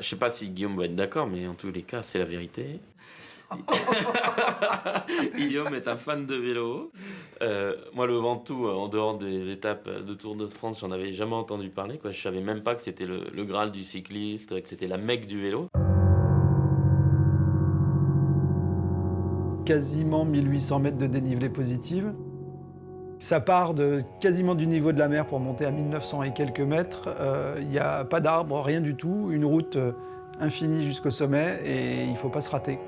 je sais pas si Guillaume va être d'accord, mais en tous les cas, c'est la vérité. Guillaume est un fan de vélo. Moi, le Ventoux, en dehors des étapes de Tour de France, j'en avais jamais entendu parler, quoi. Je savais même pas que c'était le Graal du cycliste, que c'était la Mecque du vélo. Quasiment 1800 mètres de dénivelé positive. Ça part quasiment du niveau de la mer pour monter à 1900 et quelques mètres. Il n'y a pas d'arbres, rien du tout. Une route infinie jusqu'au sommet et il ne faut pas se rater.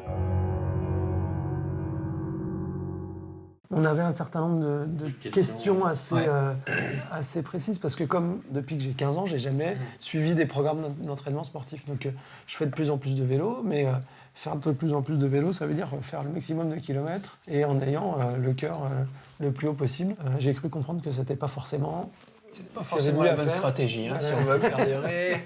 On avait un certain nombre de questions assez précises parce que comme depuis que j'ai 15 ans, j'ai jamais suivi des programmes d'entraînement sportif. Donc je fais de plus en plus de vélo, mais faire de plus en plus de vélo, ça veut dire faire le maximum de kilomètres et en ayant le cœur le plus haut possible. J'ai cru comprendre que c'était pas forcément... C'est pas forcément la bonne stratégie, hein, si on veut perdurer.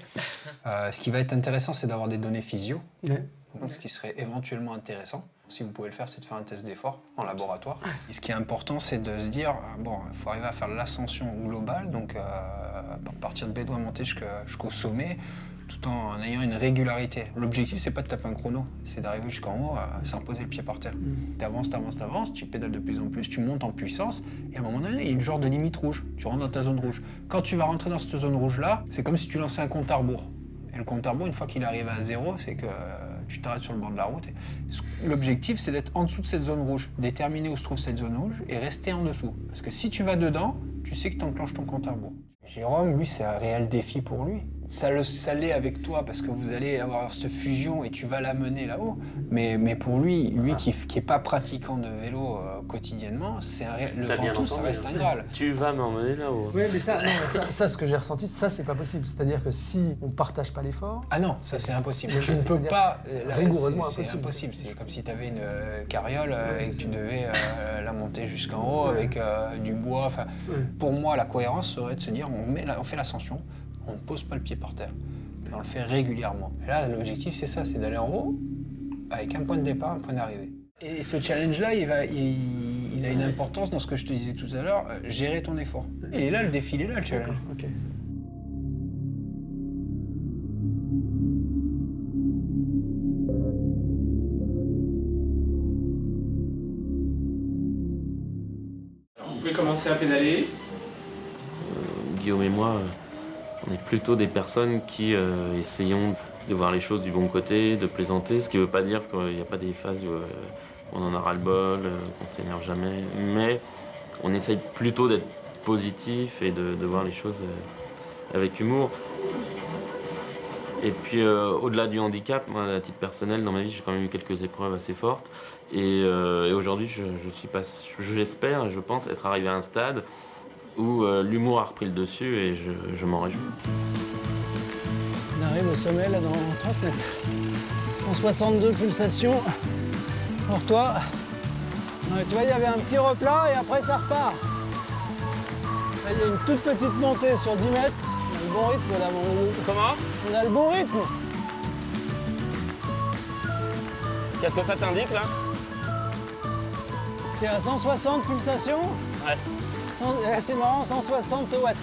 Ce qui va être intéressant, c'est d'avoir des données physio. Ouais. Donc, ce qui serait éventuellement intéressant, si vous pouvez le faire, c'est de faire un test d'effort en laboratoire. Et ce qui est important, c'est de se dire, bon, il faut arriver à faire l'ascension globale, donc partir de Bédoin, monter jusqu'au sommet, tout en ayant une régularité. L'objectif, c'est pas de taper un chrono, c'est d'arriver jusqu'en haut sans poser le pied par terre. T'avances, tu pédales de plus en plus, tu montes en puissance, et à un moment donné, il y a une genre de limite rouge. Tu rentres dans ta zone rouge. Quand tu vas rentrer dans cette zone rouge-là, c'est comme si tu lançais un compte à rebours. Et le compte à rebours, une fois qu'il arrive à 0, c'est que tu t'arrêtes sur le bord de la route. L'objectif, c'est d'être en dessous de cette zone rouge, déterminer où se trouve cette zone rouge et rester en dessous. Parce que si tu vas dedans, tu sais que tu enclenches ton compte à rebours. Jérôme, lui, c'est un réel défi pour lui. Ça l'est avec toi parce que vous allez avoir cette fusion et tu vas l'amener là-haut. Mais pour lui qui est pas pratiquant de vélo quotidiennement, le Ventoux, ça reste un Graal. Tu vas m'emmener là-haut. Oui, mais ça, ce que j'ai ressenti, ça, c'est pas possible. C'est-à-dire que si on partage pas l'effort... Ah non, ça, c'est impossible. Tu ne peux pas... Rigoureusement c'est impossible. C'est comme si tu avais une carriole et que tu devais la monter jusqu'en haut avec du bois. Enfin, pour moi, la cohérence serait de se dire, on fait l'ascension, on ne pose pas le pied par terre. Et on le fait régulièrement. Et là, l'objectif, c'est ça, c'est d'aller en haut avec un point de départ, un point d'arrivée. Et ce challenge-là, il a une importance dans ce que je te disais tout à l'heure, gérer ton effort. Il est là, le défi, il est là, le challenge. Ok. Vous pouvez commencer à pédaler. Guillaume et moi, on est plutôt des personnes qui essayons de voir les choses du bon côté, de plaisanter, ce qui ne veut pas dire qu'il n'y a pas des phases où on en a ras-le-bol, qu'on ne s'énerve jamais, mais on essaye plutôt d'être positif et de voir les choses avec humour. Et puis au-delà du handicap, moi à titre personnel, dans ma vie, j'ai quand même eu quelques épreuves assez fortes. Et aujourd'hui, j'espère et je pense être arrivé à un stade où l'humour a repris le dessus et je m'en réjouis. On arrive au sommet là dans 30 mètres. 162 pulsations pour toi. Ouais, tu vois, il y avait un petit replat et après ça repart. Là, il y a une toute petite montée sur 10 mètres. On a le bon rythme là, mon loup. Comment? On a le bon rythme. Qu'est-ce que ça t'indique là? T'es à 160 pulsations. Ouais. C'est marrant, 160 watts.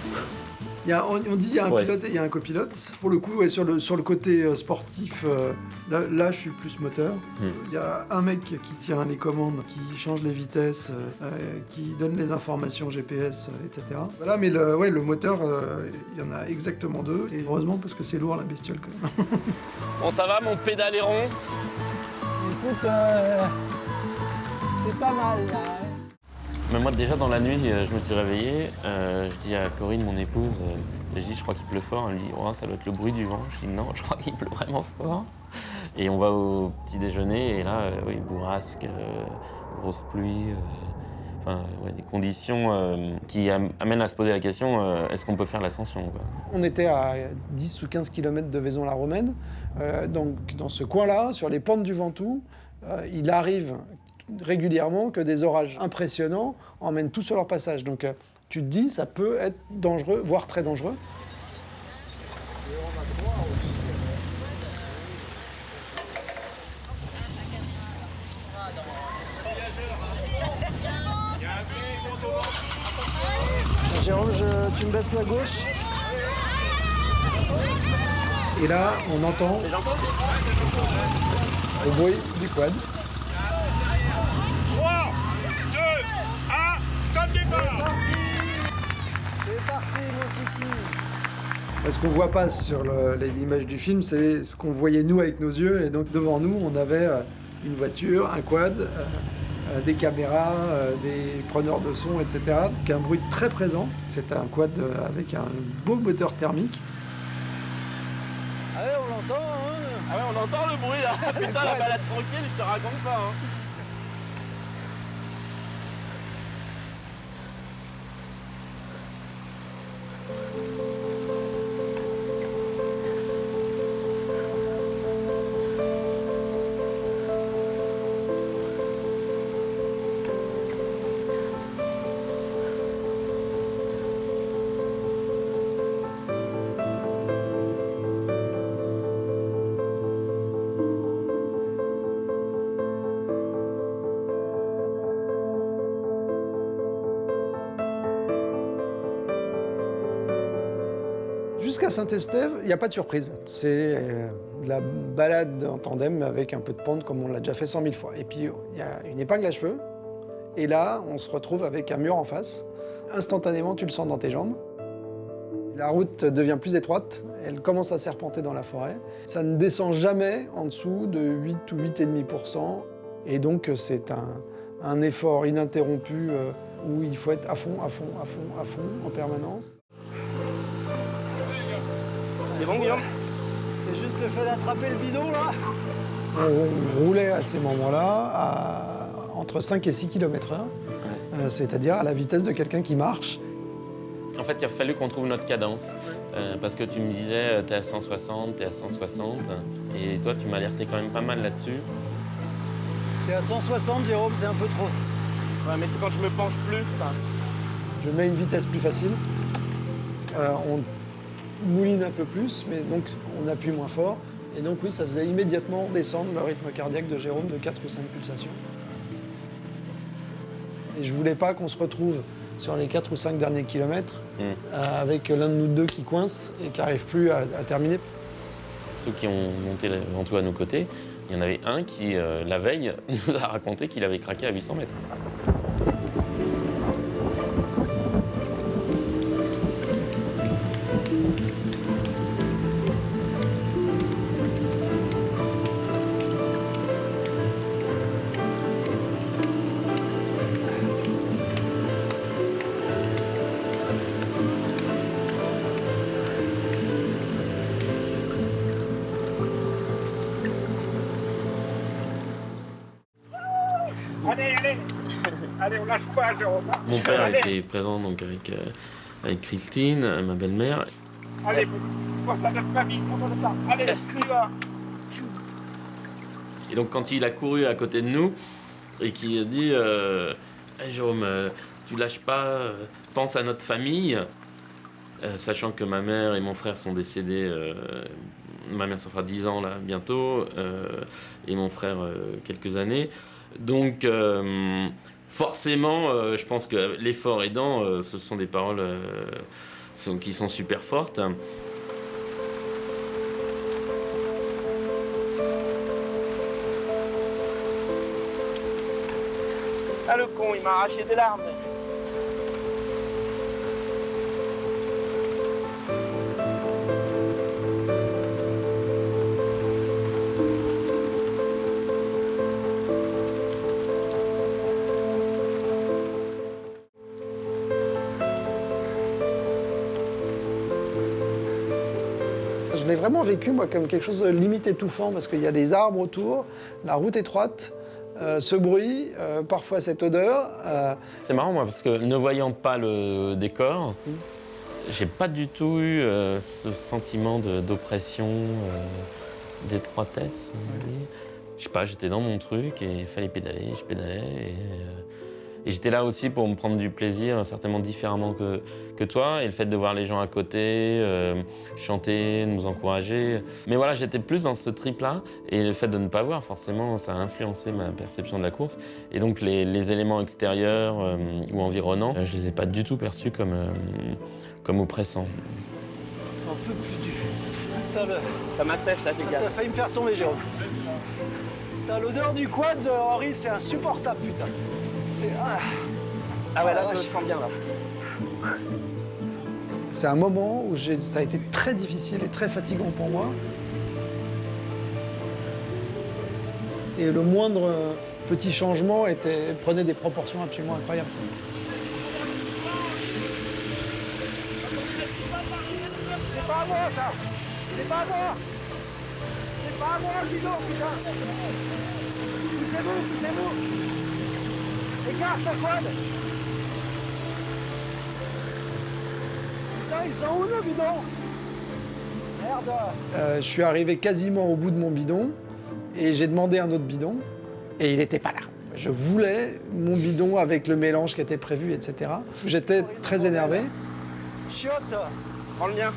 On dit qu'il y a un pilote et il y a un copilote. Pour le coup, ouais, sur le côté sportif, là, je suis plus moteur. Il y a un mec qui tient les commandes, qui change les vitesses, qui donne les informations GPS, etc. Voilà, mais le moteur, il y en a exactement 2. Et heureusement, parce que c'est lourd la bestiole quand même. Bon, ça va mon pédaléron? Écoute, c'est pas mal là. Mais moi déjà dans la nuit, je me suis réveillé, je dis à Corinne, mon épouse, je crois qu'il pleut fort, elle me dit oh, ça doit être le bruit du vent. Je dis non, je crois qu'il pleut vraiment fort. Et on va au petit déjeuner et là, oui, bourrasque, grosse pluie, des conditions qui amènent à se poser la question, est-ce qu'on peut faire l'ascension, quoi. On était à 10 ou 15 km de Vaison-la-Romaine, donc dans ce coin-là, sur les pentes du Ventoux, il arrive régulièrement que des orages impressionnants emmènent tout sur leur passage. Donc tu te dis, ça peut être dangereux, voire très dangereux. Jérôme, tu me baisses la gauche. Et là, on entend le bruit du quad. 3, 2, 1, top départ. C'est parti, mon kiki. Ce qu'on voit pas sur les images du film, c'est ce qu'on voyait nous avec nos yeux. Et donc devant nous, on avait une voiture, un quad, des caméras, des preneurs de son, etc. Donc un bruit très présent. C'était un quad avec un beau moteur thermique. Ah ouais, on l'entend, hein. Ah ouais, on entend le bruit là. Putain, la balade tranquille, je te raconte pas. Hein. Jusqu'à Saint-Estève, il n'y a pas de surprise. C'est de la balade en tandem avec un peu de pente comme on l'a déjà fait 100 000 fois. Et puis, il y a une épingle à cheveux. Et là, on se retrouve avec un mur en face. Instantanément, tu le sens dans tes jambes. La route devient plus étroite. Elle commence à serpenter dans la forêt. Ça ne descend jamais en dessous de 8 ou 8,5%. Et donc, c'est un effort ininterrompu où il faut être à fond, à fond, à fond, à fond, en permanence. C'est bon, Guillaume? C'est juste le fait d'attraper le bidon, là. On roulait à ces moments-là entre 5 et 6 km/h, c'est-à-dire à la vitesse de quelqu'un qui marche. En fait, il a fallu qu'on trouve notre cadence. Parce que tu me disais, t'es à 160, t'es à 160. Et toi, tu m'as alerté quand même pas mal là-dessus. T'es à 160, Jérôme, c'est un peu trop. Ouais, mais c'est quand je me penche plus. Ça. Je mets une vitesse plus facile. On mouline un peu plus, mais donc on appuie moins fort. Et donc oui, ça faisait immédiatement descendre le rythme cardiaque de Jérôme de 4 ou 5 pulsations. Et je voulais pas qu'on se retrouve sur les 4 ou 5 derniers kilomètres avec l'un de nous deux qui coince et qui n'arrive plus à terminer. Ceux qui ont monté le Ventoux à nos côtés, il y en avait un qui, la veille, nous a raconté qu'il avait craqué à 800 mètres. Allez, on lâche pas, Jérôme. Mon père était présent donc avec Christine, ma belle-mère. Allez, force à notre famille, on le temps. Allez, tu vas. Et donc quand il a couru à côté de nous et qu'il a dit hey, Jérôme, tu lâches pas, pense à notre famille, sachant que ma mère et mon frère sont décédés, ma mère ça fera 10 ans là bientôt, et mon frère quelques années. Donc forcément, je pense que l'effort aidant, ce sont des paroles qui sont super fortes. Ah le con, il m'a arraché des larmes. Je l'ai vraiment vécu, moi, comme quelque chose de limite étouffant, parce qu'il y a des arbres autour, la route étroite, ce bruit, parfois cette odeur. C'est marrant, moi, parce que ne voyant pas le décor, j'ai pas du tout eu ce sentiment d'oppression, d'étroitesse. Je sais pas, j'étais dans mon truc et il fallait pédaler, je pédalais. Et j'étais là aussi pour me prendre du plaisir, certainement différemment que toi. Et le fait de voir les gens à côté, chanter, nous encourager. Mais voilà, j'étais plus dans ce trip-là. Et le fait de ne pas voir, forcément, ça a influencé ma perception de la course. Et donc les éléments extérieurs ou environnants, je les ai pas du tout perçus comme oppressants. C'est un peu plus dur. putain, Ça m'assèche là, fais t'as gaffe. failli me faire tomber, Jérôme. Putain, l'odeur du quad, Henri, c'est insupportable, putain. C'est... Ah ouais, là, la je le vache. sens bien là. C'est un moment où ça a été très difficile et très fatigant pour moi. Et le moindre petit changement prenait des proportions absolument incroyables. C'est pas à moi, ça! C'est pas à moi! C'est pas à moi, le bidon, putain! Poussez-vous, poussez-vous! Écarte la quad! Putain, ils sont où, le bidon? Merde! Je suis arrivé quasiment au bout de mon bidon et j'ai demandé un autre bidon et il n'était pas là. Je voulais mon bidon avec le mélange qui était prévu, etc. J'étais très énervé. Chiotte! Prends le mien.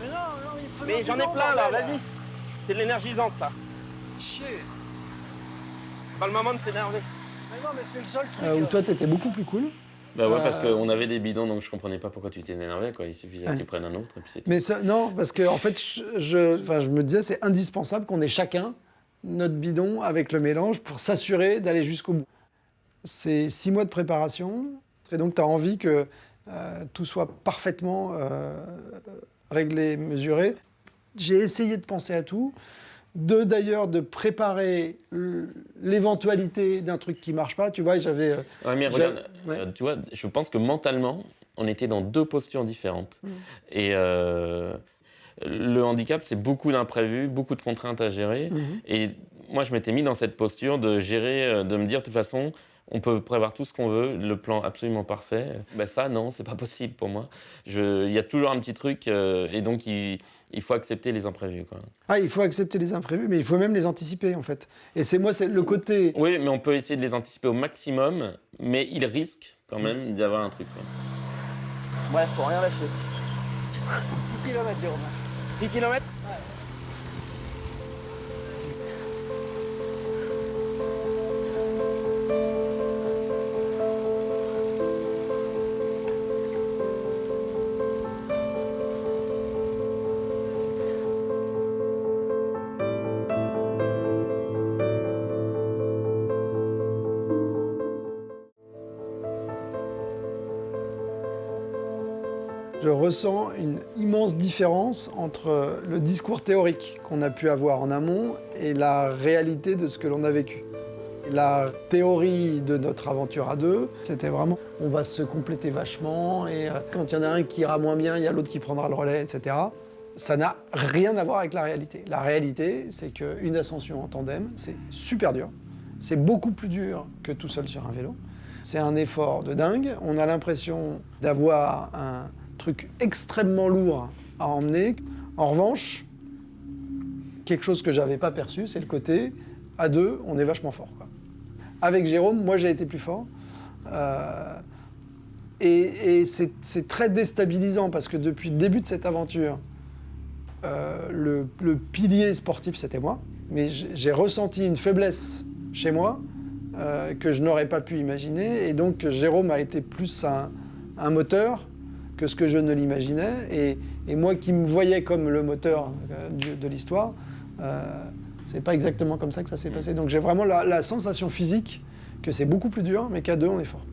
Mais non, il faut Mais j'en ai plein là, vas-y. C'est de l'énergisante ça. Chier! C'est pas le moment de s'énerver. Mais non, mais c'est le seul truc. Où toi, t'étais beaucoup plus cool. Bah ouais, parce qu'on avait des bidons, donc je comprenais pas pourquoi tu t'énervais, quoi. Il suffisait que tu prennes un autre, et puis c'est tout. Mais ça, non, parce que en fait, je me disais, c'est indispensable qu'on ait chacun notre bidon avec le mélange pour s'assurer d'aller jusqu'au bout. C'est 6 mois de préparation, et donc tu as envie que tout soit parfaitement réglé, mesuré. J'ai essayé de penser à tout, d'ailleurs de préparer l'éventualité d'un truc qui marche pas. Tu vois, j'avais... Ouais, mais regarde, ouais. tu vois, je pense que mentalement, on était dans 2 postures différentes. Et le handicap, c'est beaucoup d'imprévus, beaucoup de contraintes à gérer. Et moi, je m'étais mis dans cette posture de gérer, de me dire, de toute façon, on peut prévoir tout ce qu'on veut, le plan absolument parfait. Ben ça, non, c'est pas possible pour moi. Il y a toujours un petit truc, et donc il faut accepter les imprévus, quoi. Ah, il faut accepter les imprévus, mais il faut même les anticiper, en fait. Et c'est le côté... Oui, mais on peut essayer de les anticiper au maximum, mais il risque quand même d'y avoir un truc, quoi. Ouais, faut rien lâcher. 6 km, Jérôme. 6 km. Je ressens une immense différence entre le discours théorique qu'on a pu avoir en amont et la réalité de ce que l'on a vécu. La théorie de notre aventure à deux, c'était vraiment on va se compléter vachement et quand il y en a un qui ira moins bien, il y a l'autre qui prendra le relais, etc. Ça n'a rien à voir avec la réalité. La réalité, c'est qu'une ascension en tandem, c'est super dur. C'est beaucoup plus dur que tout seul sur un vélo. C'est un effort de dingue. On a l'impression d'avoir un truc extrêmement lourd à emmener. En revanche, quelque chose que j'avais pas perçu, c'est le côté à deux, on est vachement fort, quoi. Avec Jérôme, moi j'ai été plus fort. Et c'est très déstabilisant parce que depuis le début de cette aventure, le pilier sportif c'était moi, mais j'ai ressenti une faiblesse chez moi que je n'aurais pas pu imaginer. Et donc Jérôme a été plus un moteur que ce que je ne l'imaginais. Et moi qui me voyais comme le moteur de l'histoire, c'est pas exactement comme ça que ça s'est passé. Donc j'ai vraiment la sensation physique que c'est beaucoup plus dur, mais qu'à deux, on est fort.